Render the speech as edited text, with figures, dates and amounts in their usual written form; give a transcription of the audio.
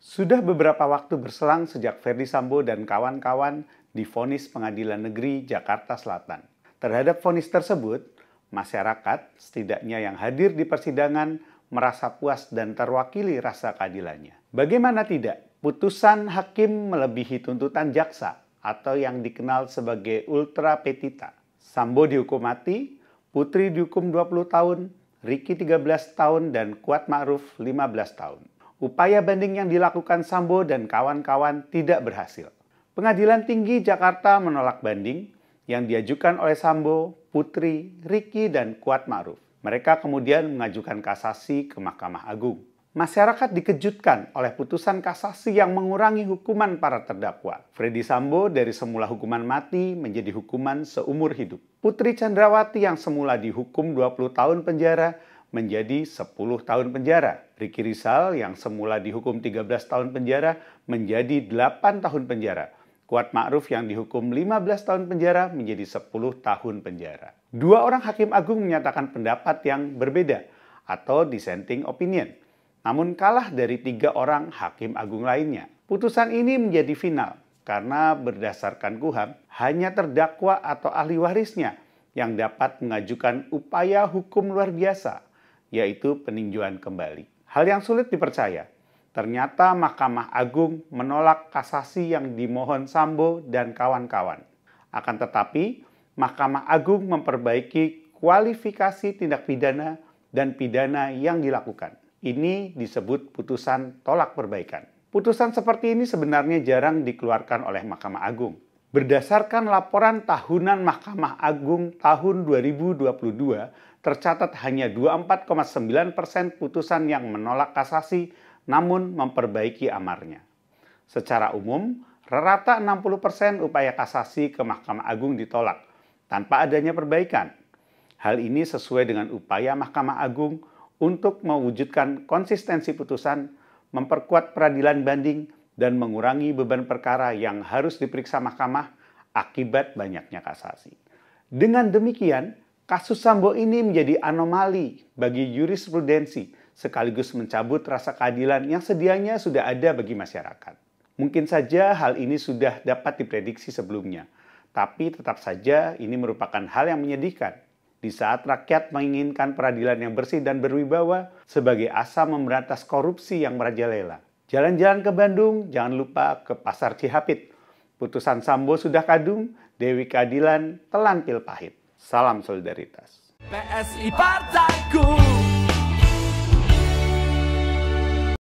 Sudah beberapa waktu berselang sejak Ferdy Sambo dan kawan-kawan divonis Pengadilan Negeri Jakarta Selatan. Terhadap vonis tersebut, masyarakat, setidaknya yang hadir di persidangan, merasa puas dan terwakili rasa keadilannya. Bagaimana tidak, putusan hakim melebihi tuntutan jaksa atau yang dikenal sebagai ultra petita. Sambo dihukum mati, Putri dihukum 20 tahun, Ricky 13 tahun, dan Kuat Ma'ruf 15 tahun. Upaya banding yang dilakukan Sambo dan kawan-kawan tidak berhasil. Pengadilan Tinggi Jakarta menolak banding yang diajukan oleh Sambo, Putri, Ricky, dan Kuat Ma'ruf. Mereka kemudian mengajukan kasasi ke Mahkamah Agung. Masyarakat dikejutkan oleh putusan kasasi yang mengurangi hukuman para terdakwa. Ferdy Sambo dari semula hukuman mati menjadi hukuman seumur hidup. Putri Chandrawati yang semula dihukum 20 tahun penjara menjadi 10 tahun penjara. Ricky Rizal yang semula dihukum 13 tahun penjara menjadi 8 tahun penjara. Kuat Ma'ruf yang dihukum 15 tahun penjara menjadi 10 tahun penjara. Dua orang hakim agung menyatakan pendapat yang berbeda atau dissenting opinion, namun kalah dari 3 orang hakim agung lainnya. Putusan ini menjadi final karena berdasarkan KUHAP hanya terdakwa atau ahli warisnya yang dapat mengajukan upaya hukum luar biasa, yaitu peninjauan kembali. Hal yang sulit dipercaya, ternyata Mahkamah Agung menolak kasasi yang dimohon Sambo dan kawan-kawan. Akan tetapi, Mahkamah Agung memperbaiki kualifikasi tindak pidana dan pidana yang dilakukan. Ini disebut putusan tolak perbaikan. Putusan seperti ini sebenarnya jarang dikeluarkan oleh Mahkamah Agung. Berdasarkan laporan tahunan Mahkamah Agung tahun 2022, tercatat hanya 24,9% putusan yang menolak kasasi namun memperbaiki amarnya. Secara umum, rata 60% upaya kasasi ke Mahkamah Agung ditolak tanpa adanya perbaikan. Hal ini sesuai dengan upaya Mahkamah Agung untuk mewujudkan konsistensi putusan, memperkuat peradilan banding, dan mengurangi beban perkara yang harus diperiksa mahkamah akibat banyaknya kasasi. Dengan demikian, kasus Sambo ini menjadi anomali bagi jurisprudensi sekaligus mencabut rasa keadilan yang sedianya sudah ada bagi masyarakat. Mungkin saja hal ini sudah dapat diprediksi sebelumnya, tapi tetap saja ini merupakan hal yang menyedihkan di saat rakyat menginginkan peradilan yang bersih dan berwibawa sebagai asa memberantas korupsi yang merajalela. Jalan-jalan ke Bandung, jangan lupa ke Pasar Cihapit. Putusan Sambo sudah kadung, Dewi Keadilan telan pil pahit. Salam solidaritas. PSI Partaiku.